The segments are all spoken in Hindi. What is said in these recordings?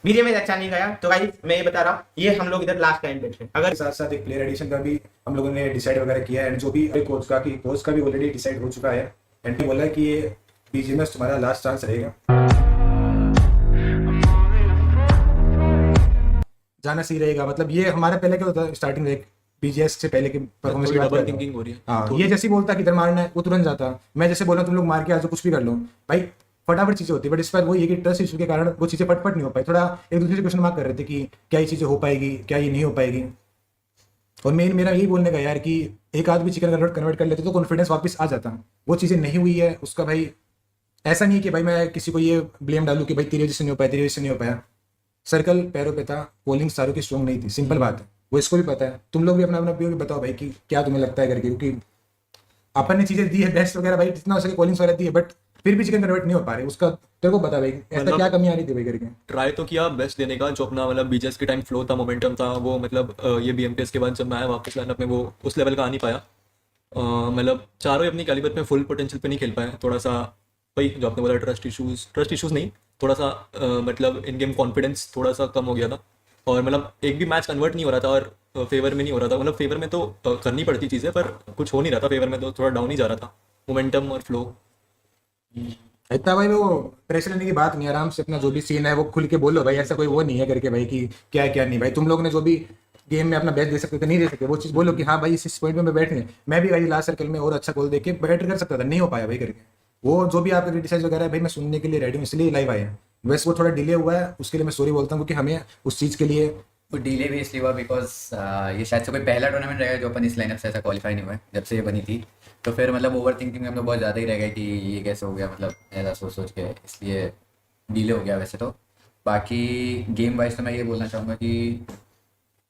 बीजे में अच्छा नहीं गया तो भाई मैं ये बता रहा हूँ, ये हम लोग इधर लास्ट टाइम पे थे। अगर साथ साथ एक प्लेयर एडिशन का भी हम लोगों ने डिसाइड वगैरह किया है, एंड जो भी कोच का भी ऑलरेडी डिसाइड हो चुका है, एंड बोला है कि ये बीजीएमएस तुम्हारा लास्ट चांस रहेगा, जाना सही रहेगा। मतलब ये हमारा पहले क्या होता है स्टार्टिंग एक बीजीएस से पहले की परफॉर्मेंस की बात डबल कर रहा हूँ। थिंकिंग हो रही है। हाँ, ये जैसे ही बोलता कि इधर मारना है वो तुरंत जाता, मैं जैसे बोला तुम लोग मार के आ जाओ कुछ भी कर लो भाई, फटाफट चीजें होती है। बट इस पर वो ये कि ट्रस्ट इशू के कारण वो चीजें फटफट नहीं हो पाई, थोड़ा एक दूसरे से क्वेश्चन मार्क कर रहे थे कि क्या ये चीजें हो पाएगी, क्या ये नहीं हो पाएगी। और मेन मेरा यही बोलने का यार कि एक आदमी चिकन कन्वर्ट कर लेते तो कॉन्फिडेंस वापस आ जाता। वो चीजें नहीं हुई है उसका भाई। ऐसा नहीं कि भाई मैं किसी को ये ब्लेम डालूं कि भाई तेरी वजह से नहीं हो पाया, तेरी वजह से नहीं हो पाया। सर्कल पैरों पे था, पोलिंग सारों की स्ट्रॉन्ग नहीं थी, सिंपल बात है। वो इसको भी पता है, तुम लोग भी अपना अपना भी बताओ भाई कि क्या तुम्हें लगता है करके, क्योंकि अपन ने चीजें दी है बेस्ट वगैरह भाई, जितना हो सके कॉलिंग्स वगैरह दी है, बट फिर भी चिकन कन्वर्ट नहीं हो पा रहे। उसका तेरे को बता भाई ऐसा मतलब क्या कमी आ रही थी भाई करके। ट्राई तो किया बेस्ट देने का, जो अपना मतलब बीजेस के टाइम फ्लो था, मोमेंटम था वो, मतलब ये बीएमपीएस के बाद जब मैं आया वापस लाइनअप में वो उस लेवल का आ नहीं पाया। मतलब चारों ही अपनी कैलिबर में फुल पोटेंशियल पे नहीं खेल पाए। थोड़ा सा भाई जो आपने बोला ट्रस्ट इश्यूज नहीं, थोड़ा सा मतलब इन गेम कॉन्फिडेंस थोड़ा सा कम हो गया था। और मतलब एक भी मैच कन्वर्ट नहीं हो रहा था और फेवर में नहीं हो रहा था। मतलब फेवर में तो करनी पड़ती चीज़ें, पर कुछ हो नहीं रहा था फेवर में, तो थोड़ा डाउन ही जा रहा था मोमेंटम और फ्लो। इतना भाई वो प्रेशर लेने की बात नहीं, आराम से अपना जो भी सीन है वो खुल के बोलो भाई, ऐसा कोई वो नहीं है करके भाई कि क्या है क्या नहीं। भाई तुम लोग ने जो भी गेम में अपना बेस्ट दे सकते थे, नहीं दे सकते, वो चीज़ बोलो कि हाँ भाई इस पॉइंट में मैं बैठने, मैं भी भाई लास्ट सर्कल में और अच्छा गोल देके बेटर कर सकता था, नहीं हो पाया भाई करके। वो जो भी आपका क्रिटिसाइज वगैरह है भाई मैं सुनने के लिए रेडी हूँ, इसलिए लाइव आए हैं। वैसे वो थोड़ा डिले हुआ है उसके लिए मैं सॉरी बोलता हूँ, क्योंकि हमें उस चीज़ के लिए वो डिले भी इसलिए हुआ बिकॉज ये शायद से कोई पहला टूर्नामेंट रहेगा जो अपन इस लाइनअप से ऐसा क्वालिफाई नहीं हुआ है जब से ये बनी थी। तो फिर मतलब ओवर थिंकिंग में हम लोग बहुत ज़्यादा ही रह गए कि ये कैसे हो गया, मतलब ऐसा सोच सोच के, इसलिए डिले हो गया वैसे तो। बाकी गेम वाइज तो मैं ये बोलना चाहूँगा कि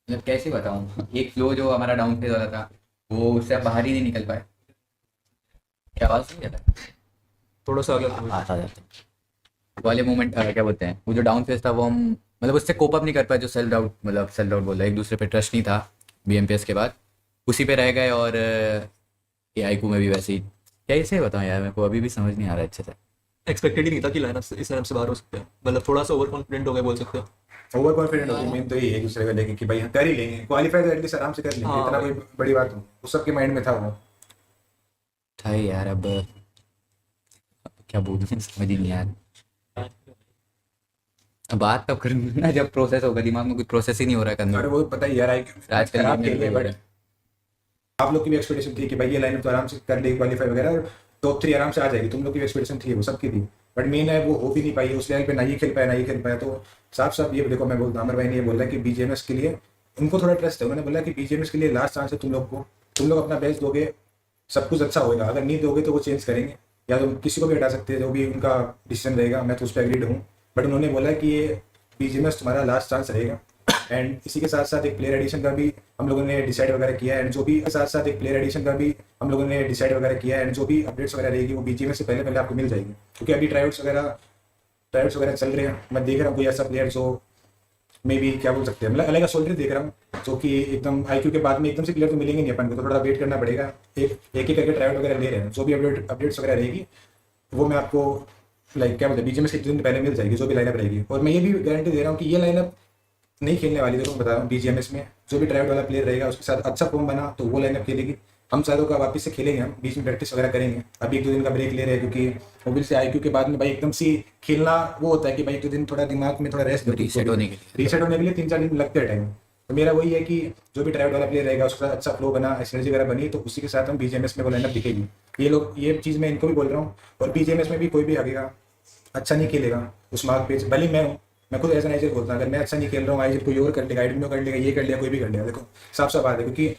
मतलब कैसे बताऊँ, एक फ्लो जो हमारा डाउन फेज वाला था वो उससे हम बाहर ही नहीं निकल पाए। क्या आवाज़ नहीं आता? थोड़ा सा अगर आता जाता वाले मोमेंट क्या बोलते हैं, वो जो डाउन फेज था वो हम मतलब उससे कोप अप नहीं कर पाए। जो सेल्फ डाउट बोल रहा है, एक दूसरे पे ट्रस्ट नहीं था बीएमपीएस के बाद, उसी पे रह गए। और ये आईकू में भी वैसे ही, क्या इसे बताऊँ यार, मेरे को अभी भी समझ नहीं आ रहा अच्छे से। एक्सपेक्टेड ही नहीं था कि लाइनअप इस लाइनअप से बाहर हो सकते हैं। मतलब थोड़ा सा ओवर कॉन्फिडेंट हो गए बोल सकते हैं। ओवर कॉन्फिडेंट होगी। मेन तो ये एक दूसरे को लेके कि भाई कर ही लेंगे, क्वालिफाई तो एटलीस्ट आराम से कर लेंगे, हाँ इतना भाई। कोई बड़ी बात नहीं, उस सबके माइंड में था वो। था ही यार, अब क्या बोलूँ समझ ही नहीं यार। अब बात तब करूँगा ना जब प्रोसेस होगा, दिमाग में कुछ प्रोसेस ही नहीं हो रहा है करने अरे को। वो पता ही यार, आजकल खराब ये खेल रहे, बट आप लोग की भी एक्सपेक्टेशन थी कि भाई ये लाइनअप तो आराम से कर लेगी क्वालिफाई वगैरह, और टॉप 3 आराम से आ जाएगी। तुम लोग की भी एक्सपेक्टेशन थी, वो सबकी थी। बट मेन है वो हो भी नहीं पाई, उस लेवल पे ना ही खेल पाया, ना ही खेल पाया। तो साफ साफ ये देखो, मैं बोलता हूँ, अमर भाई ने ये बोला कि बीजेएमएस के लिए उनको थोड़ा ट्रस्ट है। उन्होंने बोला कि बीजेएमएस के लिए लास्ट चांस है तुम लोग को, तुम लोग अपना बेस्ट दोगे सब कुछ अच्छा होगा, अगर नहीं दोगे तो वो चेंज करेंगे, या तो किसी को भी हटा सकते हैं, जो भी उनका डिसीजन रहेगा। मैं तो उस पर एग्रीड हूँ। बट उन्होंने बोला कि ये बीजीएमएस तुम्हारा लास्ट चांस रहेगा। एंड इसी के साथ साथ एक प्लेयर एडिशन का भी हम लोगों ने डिसाइड वगैरह किया है, एंड जो भी साथ साथ एक प्लेयर एडिशन का भी हम लोगों ने डिसाइड वगैरह किया है, एंड जो भी अपडेट्स वगैरह रहेगी वो बीजीएमएस से पहले पहले आपको मिल जाएगी। क्योंकि अभी ट्रायल्स वगैरह चल रहे हैं। मैं देख रहा हूँ कोई ऐसा प्लेयर जो मे बी क्या बोल सकते हैं, मतलब अलग सोल्डर देख रहा हूँ, जो कि एकदम आईक्यू के बाद में एकदम से प्लेयर तो मिलेंगे नहीं अपन को, तो थोड़ा वेट करना पड़ेगा। एक करके ट्रायल वगैरह ले रहे हैं। जो भी अपडेट्स वगैरह रहेगी वो मैं आपको लाइक क्या बोलते हैं बीजीएमएस के दिन पहले मिल जाएगी, जो भी लाइनअप रहेगी। और मैं ये भी गारंटी दे रहा हूँ कि ये लाइनअप नहीं खेलने वाली। देखो मैं बता रहा हूँ, बीजीएमएस में जो भी ट्रायल वाला प्लेयर रहेगा उसके साथ अच्छा फॉर्म बना तो वो लाइनअप खेलेगी। हम चारों का वापस से खेलेंगे, हम बीच में प्रैक्टिस वगैरह करेंगे। अभी 1-2 दिन का ब्रेक ले रहे हैं, क्योंकि मोबाइल से आईक्यू के बाद में भाई एकदम से खेलना वो होता है कि भाई 1-2 दिन थोड़ा दिमाग में थोड़ा रेस्ट रीसेट होने के लिए रीसेट होने के लिए 3-4 दिन लगते हैं टाइम। तो मेरा वही है कि जो भी ट्रायल वाला प्लेयर रहेगा उसके साथ अच्छा फ्लो बना, एनर्जी वगैरह बनी, तो उसी के साथ हम बीजीएमएस में वो लाइनअप दिखेगी। ये चीज़ मैं इनको भी बोल रहा हूँ। और बीजीएमएस में भी कोई भी आगेगा अच्छा नहीं खेलेगा उस मार्क पे, भले मैं खुद ऐसा आइजल बोलता हूँ, अगर मैं अच्छा नहीं खेल रहा हूँ आइजल कोई और कर लेगा, एडमिनो कर लेगा, ये कर लेगा, कोई भी कर लेगा। देखो साफ साफ बात है, क्योंकि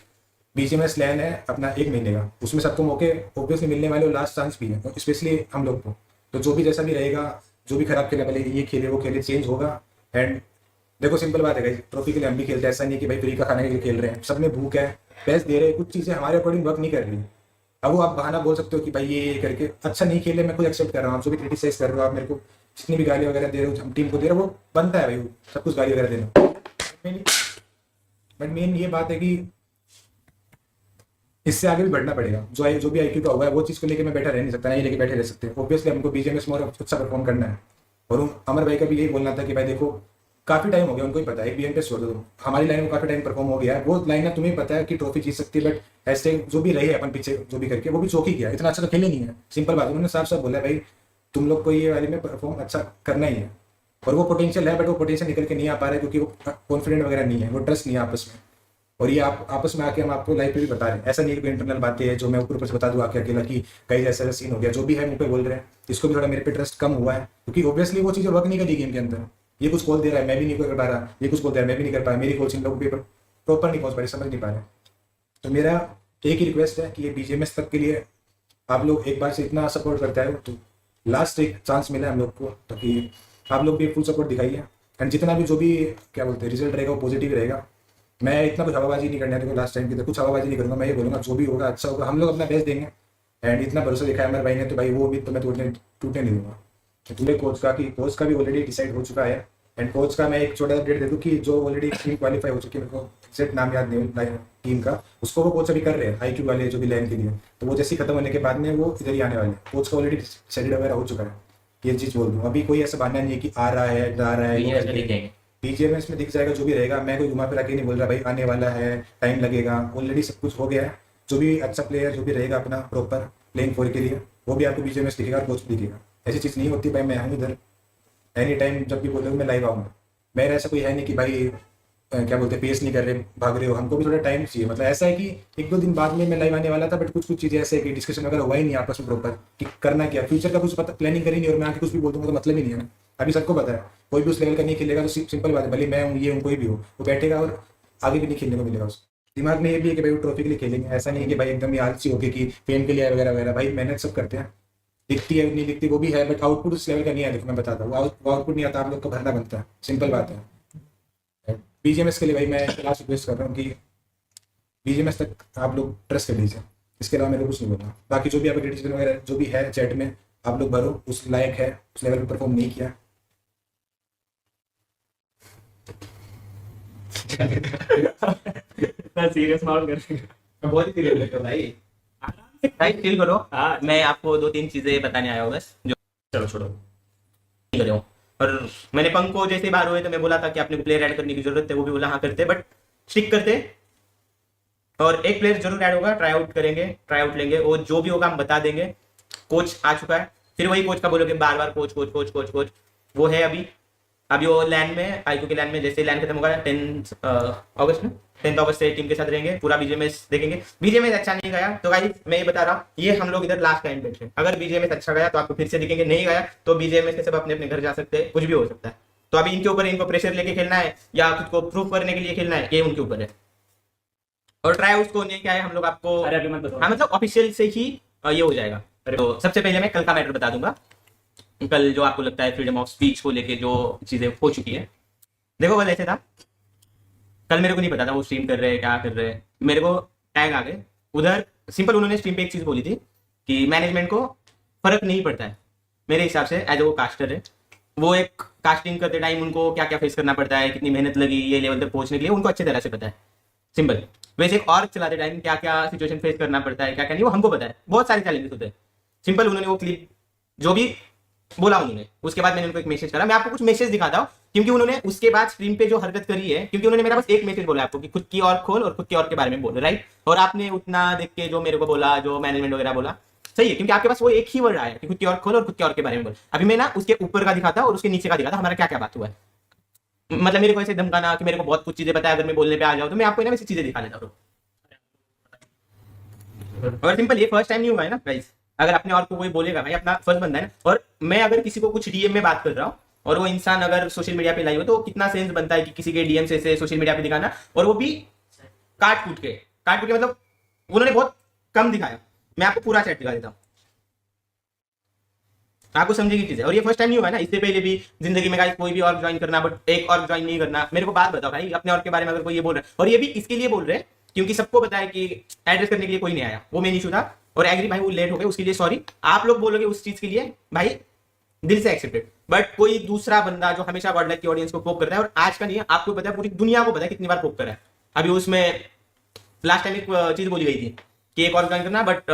बीजीएमएस लैन है अपना 1 महीने का, उसमें सबको मौके ऑब्वियसली मिलने वाले और लास्ट चांस भी है, और स्पेशली हम लोग को। तो जो भी जैसा भी रहेगा, जो भी खराब खेला, भले ये खेले वो खेले, चेंज होगा। एंड देखो सिंपल बात है गाइस, ट्रॉफी के लिए हम भी खेलते हैं, ऐसा नहीं है कि भाई फ्री का खाने के लिए खेल रहे हैं। सब में भूख है, बेस्ट दे रहे हैं, कुछ चीज़ें हमारे अकॉर्डिंग वर्क नहीं कर रही। अब वो आप बहाना बोल सकते हो कि भाई ये करके अच्छा नहीं खेले, मैं खुद एक्सेप्ट कर रहा हूँ। आप जो भी क्रिटिसाइज कर रहे हो, आप मेरे को जितनी भी गाली वगैरह दे रहे हो, हम टीम को दे रहे हो, वो बनता है भाई, वो सब कुछ गाली वगैरह देना। बट मेन ये बात है कि इससे आगे भी बढ़ना पड़ेगा। जो भी आईक्यू का हुआ है वो चीज़ को लेकर मैं बैठा रह नहीं सकता, नहीं लेके बैठे रह सकते। ऑब्वियसली हमको बीजीएमएस में और अच्छा परफॉर्म करना है। और अमर भाई का भी यही बोलना था कि भाई देखो काफी टाइम हो गया, उनको ही पता है। BMPS छोड़ दो, हमारी लाइन में काफी टाइम परफॉर्म हो गया है। वो लाइन में तुम्हें पता है कि ट्रॉफी जीत सकती है, बट ऐसे जो भी रहे हैं अपन पीछे जो भी करके, वो भी चौकी किया, इतना अच्छा तो खेले नहीं है। सिंपल बात है, उन्होंने साफ साफ बोला है, भाई तुम लोग को ये वाले में परफॉर्म अच्छा करना ही है। और वो पोटेंशियल है, बट वो पोटेंशियल निकल के नहीं आ पा रहा है क्योंकि वो कॉन्फिडेंट वगैरह नहीं है, वो ट्रस्ट नहीं है आपस में। और ये आप आपस में आके हम आपको लाइव पे भी बता रहे हैं, ऐसा नहीं है कि इंटरनल बातें हैं जो मैं ऊपर ऊपर से बता दूं आके अकेला कि कहीं ऐसा ऐसा सीन हो गया। जो भी है मुझ पे बोल रहे हैं, इसको भी थोड़ा मेरे पे ट्रस्ट कम हुआ है क्योंकि ऑब्वियसली वो चीज़ें वर्क नहीं करी गेम के अंदर। ये कुछ कॉल दे रहा है, मैं भी नहीं कर पा रहा, ये कुछ कॉल दे रहा है, मैं भी नहीं कर पाया, मेरी कॉल्स इन लोगों पे प्रॉपर नहीं पहुंच पा रही, समझ नहीं पा रहे। तो मेरा एक ही रिक्वेस्ट है कि ये BGMS तक के लिए आप लोग एक बार से इतना सपोर्ट करते हैं तो लास्ट एक चांस मिला है हम लोग को, ताकि आप लोग भी फुल सपोर्ट दिखाइए। एंड जितना भी जो भी क्या बोलते हैं रिजल्ट रहेगा वो पॉजिटिव रहेगा। मैं इतना कुछ हवाबाजी नहीं करना है, देखो लास्ट टाइम की तो कुछ हवाबाजी नहीं करूँगा। मैं ये बोलूँगा जो भी होगा अच्छा होगा, हम लोग अपना बेस्ट देंगे। एंड इतना भरोसा दिखाया हमारे भाई ने, तो भाई वो भी तो मैं टूटने नहीं दूंगा। तो पूरे कोच का भी ऑलरेडी डिसाइड हो चुका है। एंड कोच का मैं एक छोटा अपडेट दे दूँ कि जो ऑलरेडी टीम क्वालिफाई हो चुकी है, मेरे को एग्जैक्ट नाम याद नहीं टीम का, उसको वो कोच अभी कर रहे हैं IQ वाले जो भी लाइन के लिए। तो वो जैसे खत्म होने के बाद में वो इधर ही आने वाले, कोच का ऑलरेडी डिसाइड वगैरह हो चुका है। ये चीज़ बोल दूँ, अभी कोई ऐसा बहाना नहीं है कि आ रहा है जा रहा है। BGMS में दिख जाएगा जो भी रहेगा। मैं कोई घुमा फिरा के नहीं बोल रहा भाई आने वाला है, टाइम लगेगा, ऑलरेडी सब कुछ हो गया है। जो भी अच्छा प्लेयर जो भी रहेगा अपना प्रॉपर प्लेइंग फॉर के लिए, वो भी आपको BGMS दिखेगा और कोच भी दिखेगा। ऐसी चीज़ नहीं होती भाई मैं हूँ इधर एनी टाइम, जब भी बोलोगे मैं लाइव आऊँगा। मेरा ऐसा कोई है नहीं कि भाई क्या बोलते हैं पेस नहीं कर रहे, भाग रहे हो। हमको भी थोड़ा टाइम चाहिए। मतलब ऐसा है कि 1-2 दिन बाद में मैं लाइव आने वाला था, बट कुछ चीज़ें ऐसे है कि डिस्कशन वगैरह हुआ ही नहीं आपस में प्रॉपर कि करना क्या, फ्यूचर का कुछ पता प्लानिंग करी नहीं। और मैं आके कुछ भी बोल दूंगा तो मतलब ही नहीं है। अभी सबको पता है कोई भी उस लेवल का नहीं खेलेगा तो सिंपल बात है, भले मैं हूँ ये हूँ कोई भी हो, वो बैठेगा और आगे भी नहीं खेलने को मिलेगा उसको। दिमाग में ये भी है कि भाई वो ट्रॉफी के लिए खेलेंगे, ऐसा नहीं है कि भाई एकदम ही आलसी होके कि फेम के लिए आए वगैरह वगैरह। भाई मेहनत सब करते हैं, दिखती है नहीं दिखती वो भी है, बट आउटपुट उस लेवल का नहीं है। देखो मैं बताता हूँ, वो आउटपुट नहीं आता, आप लोग को भरना बनता है, सिंपल बात है। BGMS के लिए भाई मैं लास्ट रिक्वेस्ट कर रहा हूँ कि BGMS तक आप लोग ट्रस्ट कर लीजिए, इसके अलावा मेरे को कुछ नहीं बोलना। बाकी जो भी आपका डिसीजन वगैरह जो भी है चैट में आप लोग भरो, उस लायक है, उस लेवल पे परफॉर्म नहीं किया। सीरियस माहौल कर बहुत ही सीरियस लगता है भाई। भाई चिल करो। मैं आपको 2-3 चीजें बताने आया हूँ बस, जो चलो छोड़ो नहीं करे हो। और मैंने पंख को जैसे बाहर हुए तो मैं बोला था कि आपने को प्लेयर ऐड करने की जरूरत है, वो भी बोला हाँ करते, बट स्टिक करते। और एक प्लेयर जरूर ऐड होगा, ट्राई आउट करेंगे, ट्राई आउट लेंगे, और जो भी होगा हम बता देंगे। कोच आ चुका है, फिर वही कोच का बोलोगे बार बार coach coach coach coach coach, वो है अभी वो लैंड में IQ के लैंड में, जैसे लैंड खत्म होगा 10 अगस्त में, 10 अगस्त से टीम के साथ रहेंगे, पूरा BGMS देखेंगे। BGMS अच्छा नहीं गया तो गाइस मैं ये बता रहा हूँ, ये हम लोग इधर लास्ट टाइम पे, अगर BGMS अच्छा गया तो आपको फिर से दिखेंगे, नहीं गया तो BGMS से सब अपने अपने घर जा सकते हैं, कुछ भी हो सकता है। तो अभी इनके ऊपर इनको प्रेशर लेके खेलना है या खुद को प्रूव करने के लिए खेलना है, ये उनके ऊपर है। और ट्राई आउट को नहीं क्या है, हम लोग आपको हाँ मतलब ऑफिशियल से ही ये हो जाएगा। तो सबसे पहले मैं कल का मैटर बता दूंगा। कल जो आपको लगता है फ्रीडम ऑफ स्पीच को लेके जो चीजें हो चुकी है, देखो कल ऐसे था, कल मेरे को नहीं पता था वो स्ट्रीम कर रहे हैं क्या कर रहे हैं, मेरे को टैग आ गए उधर। सिंपल उन्होंने स्ट्रीम पे एक चीज बोली थी कि मैनेजमेंट को फर्क नहीं पड़ता है मेरे हिसाब से, एज वो कास्टर है, वो एक कास्टिंग करते टाइम उनको क्या क्या फेस करना पड़ता है, कितनी मेहनत लगी ये लेवल तक पहुंचने के लिए, उनको अच्छी तरह से पता है। सिंपल वैसे एक और चलाते टाइम क्या क्या सिचुएशन फेस करना पड़ता है क्या क्या नहीं, वो हमको पता है, बहुत सारे चैलेंजेस होते हैं। सिंपल उन्होंने वो क्लिप जो भी बोला उन्होंने, उसके बाद मैंने उनको एक मैसेज करा, मैं आपको कुछ मैसेज दिखाता हूँ, क्योंकि उन्होंने उसके बाद स्ट्रीम पे जो हरकत करी है, क्योंकि उन्होंने मेरा बस एक मैसेज बोला आपको कि खुद की और खोल और खुद की और के बारे में बोल, राइट। और आपने उतना देख के जो मेरे को बोला, जो मैनेजमेंट वगैरह बोला, सही है, क्योंकि आपके पास वो एक ही वर्ड आया कि खुद की और खोल और खुद की और के बारे में बोल। अभी मैं ना उसके ऊपर का दिखाता और उसके नीचे का दिखाता हमारा क्या क्या बात हुआ है। मतलब मेरे को ऐसे धमकाना कि मेरे को बहुत कुछ चीजें पता है, अगर मैं बोलने पे आ जाऊँ तो मैं आपको ना वैसी चीजें दिखा देता हूँ। और सिंपल ये फर्स्ट टाइम नहीं हुआ है ना गाइस, अगर अपने और को कोई बोलेगा भाई अपना फर्ज बनता है ना। और मैं अगर किसी को कुछ DM में बात कर रहा हूँ और वो इंसान अगर सोशल मीडिया पे लाइव हो, तो कितना सेंस बनता है कि किसी के DM से सोशल मीडिया पे दिखाना, और वो भी काट कूट के मतलब उन्होंने बहुत कम दिखाया। मैं आपको पूरा चैट दिखा देता हूँ, आपको समझेगी चीज है। और ये फर्स्ट टाइम नहीं हुआ है ना, इससे पहले भी जिंदगी में गाइस कोई भी और ज्वाइन करना, बट एक और ज्वाइन नहीं करना। मेरे को बात बताओ भाई, अपने और के बारे में अगर कोई ये बोल रहा है, और ये भी इसके लिए बोल रहे हैं क्योंकि सबको पता है कि एड्रेस करने के लिए कोई नहीं आया, वो मेन इशू था। और एग्री भाई वो लेट हो गए, उसके लिए सॉरी। आप लोग बोलोगे उस चीज के लिए भाई दिल से एक्सेप्टेड, बट कोई दूसरा बंदा जो हमेशा वर्ल्ड लाइक की ऑडियंस को पोक करता है, और आज का नहीं है, आपको पता है, पूरी दुनिया को पता है कितनी बार पोक करा है। अभी उसमें लास्ट टाइम एक चीज बोली गई थी कि एक और ज्वाइन करना, बट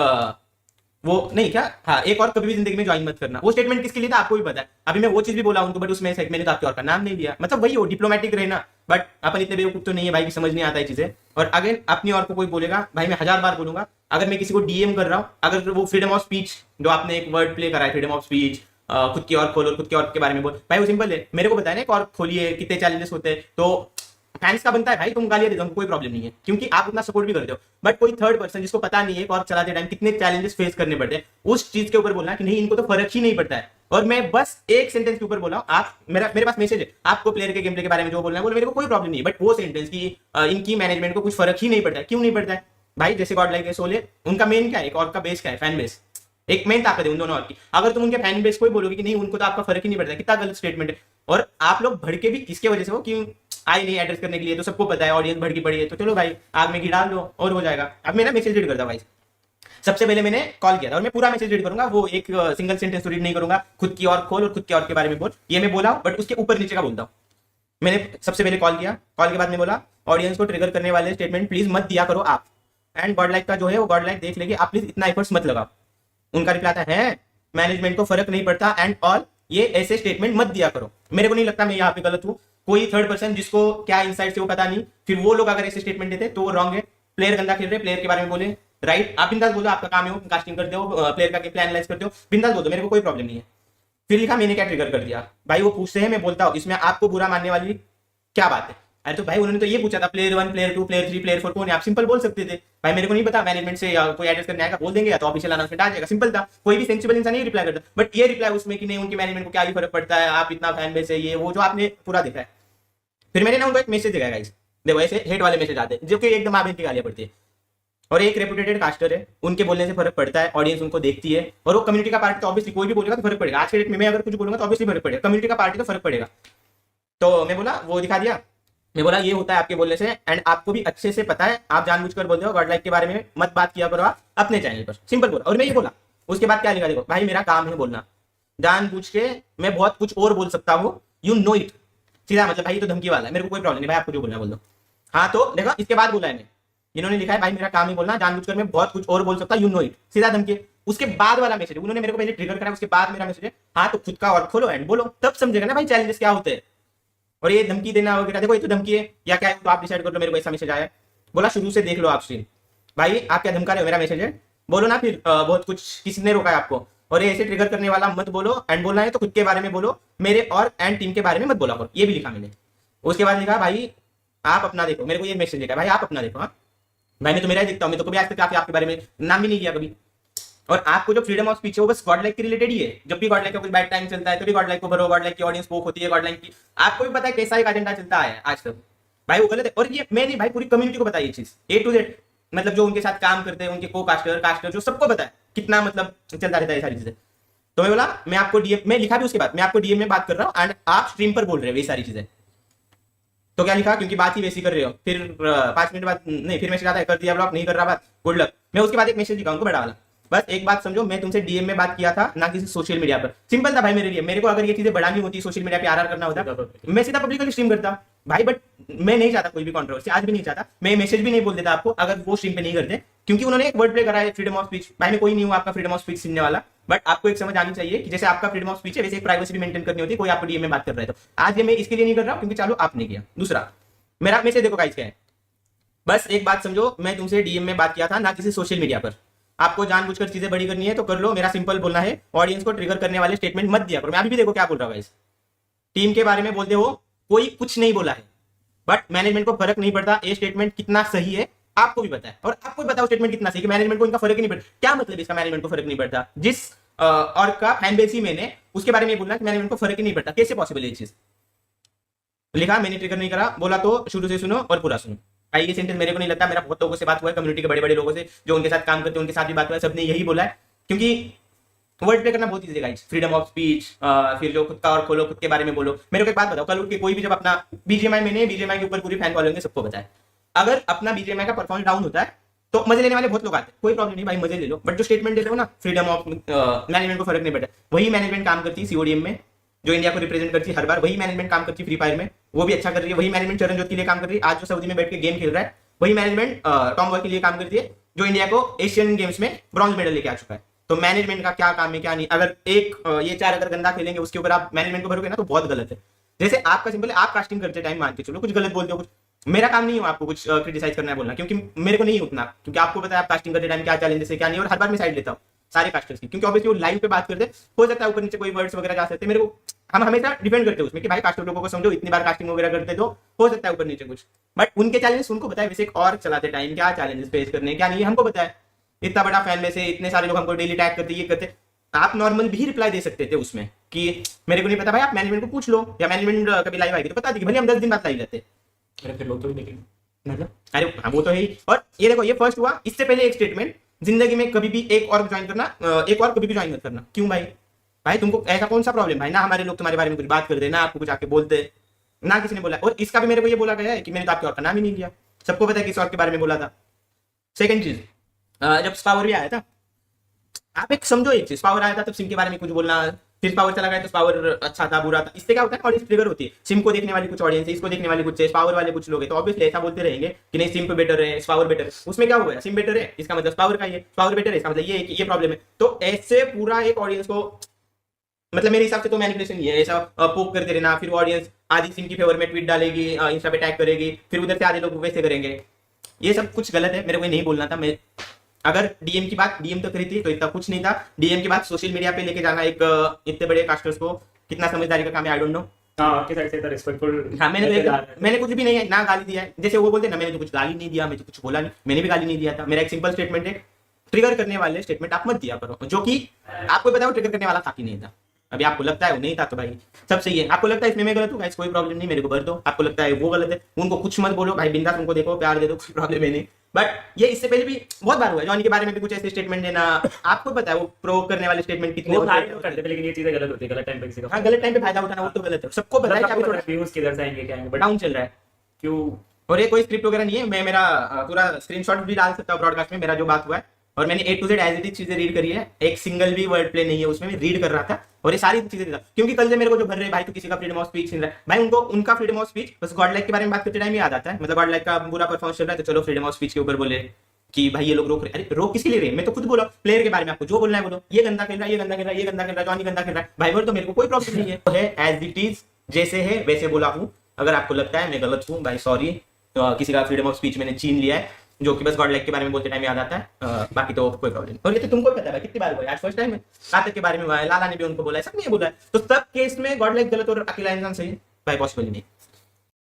वो नहीं क्या, हाँ एक और कभी भी जिंदगी में ज्वाइन मत करना। वो स्टेटमेंट किसके लिए था आपको भी पता है। अभी मैं वो चीज भी बोला उनको, बट उसमें मैंने तो आपके और का नाम नहीं लिया। मतलब वही हो, डिप्लोमेटिक रहना। बट अपन इतने बेवकूफ तो नहीं है भाई कि समझ नहीं आता है चीजें। और अगर अपनी और को कोई बोलेगा भाई, मैं 1000 बार बोलूंगा, अगर मैं किसी को डीएम कर रहा हूँ, अगर वो फ्रीडम ऑफ स्पीच जो आपने एक वर्ड प्ले करा है, फ्रीडम ऑफ स्पीच, खुद की और खोलो, खुद की और के बारे में बोल, भाई वो सिंपल है। मेरे को बताया ना एक और खोलिए, कितने चैलेंजेस होते हैं, तो फैंस का बनता है भाई, तुम गालियां दे दो, कोई प्रॉब्लम नहीं है, क्योंकि आप उतना सपोर्ट भी करते हो। बट कोई थर्ड पर्सन जिसको पता नहीं है और चलाते टाइम कितने चैलेंजेस फेस करने पड़ते हैं, उस चीज के ऊपर बोलना कि नहीं इनको तो फर्क ही नहीं पड़ता है। और मैं बस एक सेंटेंस के ऊपर बोला हूं, आप मेरे पास मैसेज है, आपको प्लेयर के गेम प्ले के बारे में जो बोलना है बोलो, मेरे को कोई प्रॉब्लम नहीं है। बट वो सेंटेंस की इनकी मैनेजमेंट को कुछ फर्क ही नहीं पड़ता है। क्यों नहीं पड़ता है भाई? जैसे गॉड लाइक सोले, उनका मेन क्या है, एक और का बेस क्या है, फैन बेस। एक मेन ताकत है उन दोनों और की। अगर तुम उनके फैन बेस को ही बोलोगे कि नहीं उनको तो आपका फर्क ही नहीं पड़ता, कितना गलत स्टेटमेंट है। और आप लोग भड़के भी किसके वजह से हो, क्यों आई नहीं एड्रेस करने के लिए, तो सबको पता है ऑडियंस भड़की पड़ी है, तो चलो भाई आग में घी डाल दो और हो जाएगा। अब मैं ना मैसेज रीड करता भाई, सबसे पहले मैंने कॉल किया था और मैं पूरा मैसेज रीड करूंगा, वो एक सिंगल सेंटेंस तो रीड नहीं करूंगा। खुद की और खोल और खुद की और के बारे में बोल, ये मैं बोला, बट उसके ऊपर नीचे का बोलता हूँ। मैंने सबसे पहले कॉल किया, कॉल के बाद में बोला ऑडियंस को ट्रिगर करने वाले स्टेटमेंट प्लीज मत दिया करो आप, एंड गॉड लाइक का जो है वो गॉड लाइक देख लेगी, आप प्लीज इतना एफर्ट्स मत लगाओ। उनका रिप्लाई आता है मैनेजमेंट को फर्क नहीं पड़ता एंड ऑल, ये ऐसे स्टेटमेंट मत दिया करो। मेरे को नहीं लगता मैं यहाँ पे गलत हूँ, कोई थर्ड पर्सन जिसको क्या इनसाइट से वो पता नहीं, फिर वो लोग अगर ऐसे स्टेटमेंट देते तो वो रॉन्ग है। प्लेयर गंदा खेल रहे, प्लेयर के बारे में बोले, राइट, आप बिंदास बोलो, आपका काम है, कास्टिंग करते हो, प्लेयर का प्लान एनालाइज करते हो, बिंदास बोलो, मेरे को कोई प्रॉब्लम नहीं है। फिर लिखा मैंने क्या ट्रिगर कर दिया भाई, वो पूछते हैं, मैं बोलता हूँ इसमें आपको बुरा मानने वाली क्या बात है। अरे तो भाई उन्होंने तो ये पूछा था प्लेयर 1, प्लेयर 2, प्लेयर 3, प्लेयर 4 कौन है, आप सिंपल बोल सकते थे भाई, मेरे को नहीं पता, मैनेजमेंट से या कोई एड्रेस करने आएगा बोल देंगे, या तो ऑफिशियल अनाउंसमेंट आ जाएगा, सिंपल था। कोई भी सेंसिबल इंसान नहीं रिप्लाई करता, बट ये रिप्लाई उसमें कि नहीं उनकी मैनेजमेंट को क्या ही फर्क पड़ता है, आप इतना फैन बेस है, ये वो जो आपने पूरा देखा है। फिर मैंने ना उनको एक मैसेज दिखाया गाइस, देखो ऐसे हेट वाले मैसेज आते हैं जो कि एकदम आप इनकी गालियां पड़ती है। और एक रेपुटेटेड कास्टर है, उनके बोलने से फर्क पड़ता है, ऑडियंस उनको देखती है, और वो कम्युनिटी का पार्ट, तो ऑब्वियसली कोई भी बोलेगा तो फर्क पड़ेगा। आज के डेट में मैं अगर कुछ बोलूंगा तो ऑब्वियसली फर्क पड़ेगा, कम्युनिटी का पार्टी तो फर्क पड़ेगा। तो मैं बोला, वो दिखा दिया, मैं बोला ये होता है आपके बोलने से, एंड आपको भी अच्छे से पता है, आप जानबूझकर बोलते हो, गॉड लाइक के बारे में मत बात किया करो आप अपने चैनल पर, सिंपल बोला। और मैं ये बोला, उसके बाद क्या लिखा, देखो भाई मेरा काम है बोलना, जानबूझ के मैं बहुत कुछ और बोल सकता हूँ, यू नो इट, सीधा मतलब भाई तो धमकी वाला है, मेरे को कोई प्रॉब्लम नहीं भाई, आपको जो बोलना बोल दो। हाँ तो देखो इसके बाद बोला है मैं, इन्होंने लिखा है भाई मेरा काम ही बोलना, जानबूझकर मैं बहुत कुछ और बोल सकता हूं, यू नो इट, सीधा धमकी। उसके बाद वाला मैसेज उन्होंने मेरे को पहले ट्रिगर करा, उसके बाद मेरा मैसेज है हाँ तो खुद का और खोलो एंड बोलो, तब समझेगा ना भाई चैलेंजेस क्या होते हैं। और ये धमकी देना वगैरह, देखो ये तो धमकी है या क्या है तो आप डिसाइड कर लो। मेरे को ऐसा मैसेज आया, बोला शुरू से देख लो आप स्ट्रीम, भाई आप क्या धमका रहे हो, मेरा मैसेज है, बोलो ना फिर बहुत कुछ, किसने रोका है आपको। और ये ऐसे ट्रिगर करने वाला मत बोलो, एंड बोलना है तो खुद के बारे में बोलो, मेरे और एंड टीम के बारे में मत बोला करो, ये भी लिखा मैंने। उसके बाद लिखा भाई आप अपना देखो, मेरे को ये मैसेज लिखा भाई आप अपना देखो। हाँ भाई मैं तो मेरा ही देखता हूँ, मैं तो कभी आज तक आपके बारे में नाम भी नहीं किया कभी। और आपको जो फ्रीडम ऑफ स्पीच है वो बस गॉड लाइक के रिलेटेड ही है, जब भी गॉड लाइक का कुछ बैड टाइम चलता है तो भी गॉड लाइक को भरो, गॉड लाइक की ऑडियंस पोक होती है, गॉड लाइक की आपको भी पता है कैसा एक एजेंडा चलता है आज तक भाई, वो गलत है। और ये मैं नहीं भाई, पूरी कम्युनिटी को बताइए चीज A to Z, मतलब जो उनके साथ काम करते हैं, उनके को कास्टर जो सबको पता है कितना मतलब चलता रहता है ये सारी चीजें। तो मैं बोला मैं आपको डीएम में लिखा भी, उसके बाद मैं आपको डीएम में बात कर रहा हूँ एंड आप स्ट्रीम पर बोल रहे हो ये सारी चीजें, तो क्या लिखा, क्योंकि बात ही वैसी कर रहे हो। फिर 5 मिनट बाद नहीं, फिर मैसेज आता है कर दिया ब्लॉक, नहीं कर रहा बात, गुड लक। मैं उसके बाद एक मैसेज लिखा उनको बड़ा वाला, बस एक बात समझो, मैं तुमसे डीएम में बात किया था ना किसी सोशल मीडिया पर, सिंपल था भाई मेरे लिए। मेरे को अगर ये चीजें बढ़ानी होती, सोशल मीडिया पे आरआर करना होता, मैं सीधा पब्लिकली स्ट्रीम करता भाई, बट मैं नहीं चाहता कोई भी कंट्रोवर्सी, आज भी नहीं चाहता, मैं मैसेज भी नहीं बोल देता आपको अगर वो स्ट्रीम पे नहीं करते, क्योंकि उन्होंने एक वर्ड प्ले करा है फ्रीडम ऑफ स्पीच। भाई मैं कोई नहीं हूँ आपका फ्रीडम ऑफ स्पीच सुनने वाला, बट आपको एक समझ आनी चाहिए कि जैसे आपका फ्रीडम ऑफ स्पीच है वैसे एक प्राइवेसी भी मेंटेन करनी होती है, कोई आपको डीएम में बात कर रहा है तो। आज ये मैं इसके लिए नहीं कर रहा हूँ क्योंकि चलो आपने किया। दूसरा मेरा मैसेज देखो गाइस क्या है, बस एक बात समझो, मैं तुमसे डीएम में बात किया था ना किसी सोशल मीडिया पर। आपको जानबूझकर चीजें बड़ी करनी है तो कर लो, मेरा सिंपल बोलना है, ऑडियंस को ट्रिगर करने वाले स्टेटमेंट मत दिया करो। मैं अभी भी देखो क्या बोल रहा हूँ गाइस, टीम के बारे में बोलते हो, कोई कुछ नहीं बोला है, बट मैनेजमेंट को फर्क नहीं पड़ता ये स्टेटमेंट कितना सही है आपको भी पता है, और आपको भी पता है स्टेटमेंट कितना सही कि मैनेजमेंट को इनका फर्क ही नहीं पड़ता। क्या मतलब इसका मैनेजमेंट को फर्क नहीं पड़ता, जिस और का फैन बेस ही मैंने उसके बारे में बोलना कि मैनेजमेंट को फर्क ही नहीं पड़ता, कैसे पॉसिबल है ये चीज। लिखा मैंने ट्रिगर नहीं करा, बोला तो शुरू से सुनो और पूरा सुनो। भाई ये सेंटेंस मेरे को नहीं लगता, मेरा बहुत लोगों से बात हुआ है, कम्युनिटी के बड़े बड़े लोगों से जो उनके साथ काम करते हैं उनके साथ भी बात हुआ है, सबने यही बोला है, क्योंकि वर्ड प्ले करना बहुत ईजी है गाइस, फ्रीडम ऑफ स्पीच, फिर जो खुद का और खोलो, खुद के बारे में बोलो। मेरे को एक बात बताओ, कल उठ के कोई भी जब अपना बीजेएमआई, मैंने बीजेएमआई के ऊपर पूरी फैन फॉलोइंग सबको बताया, अगर अपना बीजेएमआई का परफॉर्मेंस डाउन होता है तो मजे लेने वाले बहुत लोग आते हैं, कोई प्रॉब्लम नहीं भाई मजे ले लो, बट जो स्टेटमेंट देते हो ना फ्रीडम ऑफ मैनेजमेंट को फर्क नहीं पड़ता, वही मैनेजमेंट काम करती है सीओडीएम में, जो इंडिया को रिप्रेजेंट करती है हर बार, वही मैनेजमेंट काम करती है फ्री फायर में, वो भी अच्छा कर रही है, वही मैनेजमेंट चरणजोत के लिए काम कर रही है, आज जो सऊदी में बैठ के गेम खेल रहा है, वही मैनेजमेंट टॉम बॉय के लिए काम करती है, जो इंडिया को एशियन गेम्स में ब्रॉन्ज मेडल लेके आ चुका है। तो मैनेजमेंट का क्या काम है क्या नहीं, अगर ये 4 अगर गंदा खेलेंगे उसके ऊपर आप मैनेजमेंट को भरोगे ना तो बहुत गलत है। जैसे आपका सिंपल है, आप कास्टिंग करते टाइम मान के चलो कुछ गलत बोलते हो, कुछ मेरा काम नहीं है आपको कुछ क्रिटिसाइज करना है बोलना, क्योंकि मेरे को नहीं उतना, क्योंकि आपको पता है आप कास्टिंग करते टाइम क्या चैलेंजेस है क्या नहीं, और हर बार मैं साइड लेता हूँ सारे कास्टर्स की, क्योंकि ऑब्वियसली वो लाइव पे बात करते हो सकता है ऊपर नीचे कोई वर्ड्स वगैरह जा सकते हैं, मेरे को हम हमेशा डिपेंड करते हैं उसमें कि भाई कास्टर लोगों को समझो, इतनी बार कास्टिंग वगैरह करते तो हो सकता है ऊपर नीचे कुछ, बट उनके चैलेंजेस उनको पता है, वैसे एक और चलाते टाइम क्या चैलेंजेस फेस करने हैं क्या नहीं हमको पता है। इतना बड़ा फैन में से इतने सारे लोग हमको डेली टैग करते ये करते, आप नॉर्मल भी रिप्लाई दे सकते थे उसमें कि मेरे को नहीं पता भाई, आप मैनेजमेंट को पूछ लो, या मैनेजमेंट कभी लाइव आएगी तो बता दी, भले हम 10 दिन बाद लाइव लेते। अरे फिर लोग तो भी देखेंगे। मतलब अरे हाँ वो तो है ही। और ये देखो ये फर्स्ट हुआ, इससे पहले एक स्टेटमेंट, जिंदगी में कभी भी एक और ज्वाइन करना, एक और कभी भी ज्वाइन मत करना। क्यों भाई? भाई तुमको ऐसा कौन सा प्रॉब्लम भाई? ना हमारे लोग तुम्हारे बारे में कुछ बात करते, ना आपको कुछ आके बोलते, ना किसी ने बोला। और इसका भी मेरे को ये बोला गया है कि मैंने तो आपके और का नाम ही नहीं लिया, सबको पता है किस और के बारे में बोला था। सेकंड चीज, जब स्पावर भी आया था, आप एक समझो एक चीज, पावर आया था तब सिम के बारे में कुछ बोलना, फिर पावर चला गया तो पावर अच्छा था बुरा था, इससे क्या होता है ऑडियंस ट्रिगर होती है। सिम को देखने वाली कुछ ऑडियंस है, इसको देखने वाली कुछ है, पावर वाले कुछ लोग हैं, तो ऑब्वियसली ऐसा बोलते रहेंगे कि नहीं सिम पे बेटर है, पावर बेटर है। उसमें क्या हुआ? सिम बेटर है इसका मतलब पावर का ही है, पावर बेटर है इसका मतलब ये है कि ये प्रॉब्लम है। तो ऐसे पूरा एक ऑडियंस को, मतलब मेरे हिसाब से तो मैनिपुलेशन ही है, ऐसा पोक करते रहना, फिर ऑडियंस आधी सिम की फेवर में ट्वीट डालेगी, इंस्टा पे टैग करेगी, फिर उधर से आधे लोग वैसे करेंगे। ये सब कुछ गलत है, मेरे को नहीं बोलना था। मैं अगर डीएम की बात, डीएम तो करी थी तो इतना कुछ नहीं था, डीएम की बात सोशल मीडिया पे लेके जाना एक इतने बड़े कास्टर्स को कितना समझदारी का काम है, आई डोंट नो। हाँ आपके साइड से तो रिस्पेक्टफुल। हाँ मैंने कुछ भी नहीं है, ना गाली दिया है, जैसे वो बोलते हैं ना मैंने तो कुछ गाली नहीं दिया, मैं तो कुछ बोला नहीं, मैंने भी गाली नहीं दिया था। मेरा एक सिंपल स्टेटमेंट है, ट्रिगर करने वाले स्टेटमेंट आप मत दिया करो, जो कि आपको पता है वो ट्रिगर करने वाला था कि नहीं था। अभी आपको लगता है वो नहीं था तो भाई सब सही है, आपको लगता है इसमें मैं गलत हूँ गाइस, कोई प्रॉब्लम नहीं, मेरे को भर दो। आपको लगता है वो गलत है, उनको कुछ मत बोलो भाई, बिंदास उनको देखो, प्यार दे दो, कोई प्रॉब्लम है नहीं। बट ये इससे पहले भी बहुत बार हुआ है, जॉनी के बारे में भी कुछ ऐसे स्टेटमेंट देना, आपको पता है वो प्रोवोक करने वाले स्टेटमेंट कितने वो होते फायदा हैं। करते हैं, लेकिन ये चीजें गलत होती है, गलत टाइम पे किसी का हाँ गलत टाइम पे फायदा उठाना वो तो गलत है, सबको पता है कि अभी थोड़ा व्यूज किधर से आएंगे क्या आएंगे, बट डाउन चल रहा है। क्यों? और ये कोई स्क्रिप्ट वगैरह नहीं है, मैं मेरा पूरा स्क्रीनशॉट भी डाल सकता हूँ ब्रॉडकास्ट में, मेरा जो बात हुआ है, और मैंने A to Z as it is चीजें रीड करी है, एक सिंगल भी वर्ड प्ले नहीं है उसमें, मैं रीड कर रहा था और ये सारी चीजें था। क्योंकि कल से मेरे को जो भर रहे भाई तो किसी का फ्रीडम ऑफ स्पीच छीन रहा है, भाई उनको उनका फ्रीडम ऑफ स्पीच बस गॉड लाइक के बारे में बात करते टाइम याद आता है, मतलब गॉड लाइक का बुरा परफॉर्मेंस चल रहा है तो चलो फ्रीडम ऑफ स्पीच के ऊपर बोले कि भाई ये लोग रोक रहे। अरे रोक किसी ले रहे हैं? मैं तो खुद बोला प्लेयर के बारे में, आपको जो बोलना है बोलो, ये गंदा खेल रहा है, ये गंदा खेल रहा है, ये गंदा खेल रहा है, जॉनी गंदा खेल रहा है, भाई बोल तो मेरे को कोई प्रॉब्लम नहीं है एज इट इज, जैसे है वैसे बोला हूँ। अगर आपको लगता है मैं गलत हूँ भाई सॉरी, किसी का फ्रीडम ऑफ स्पीच मैंने छीन लिया है, जो कि बस गॉड लाइक के बारे में बोलते टाइम याद आता है, बाकी तो कोई प्रॉब्लम नहीं। और ये तो तुमको पता है कितनी बार हुआ है, आज फर्स्ट टाइम है, सातक के बारे में हुआ है, लाला ने भी उनको बोला है, सब ने बोला है, तो सब केस में गॉड लाइक गलत और अकेला इंसान सही है भाई, पॉसिबल ही नहीं।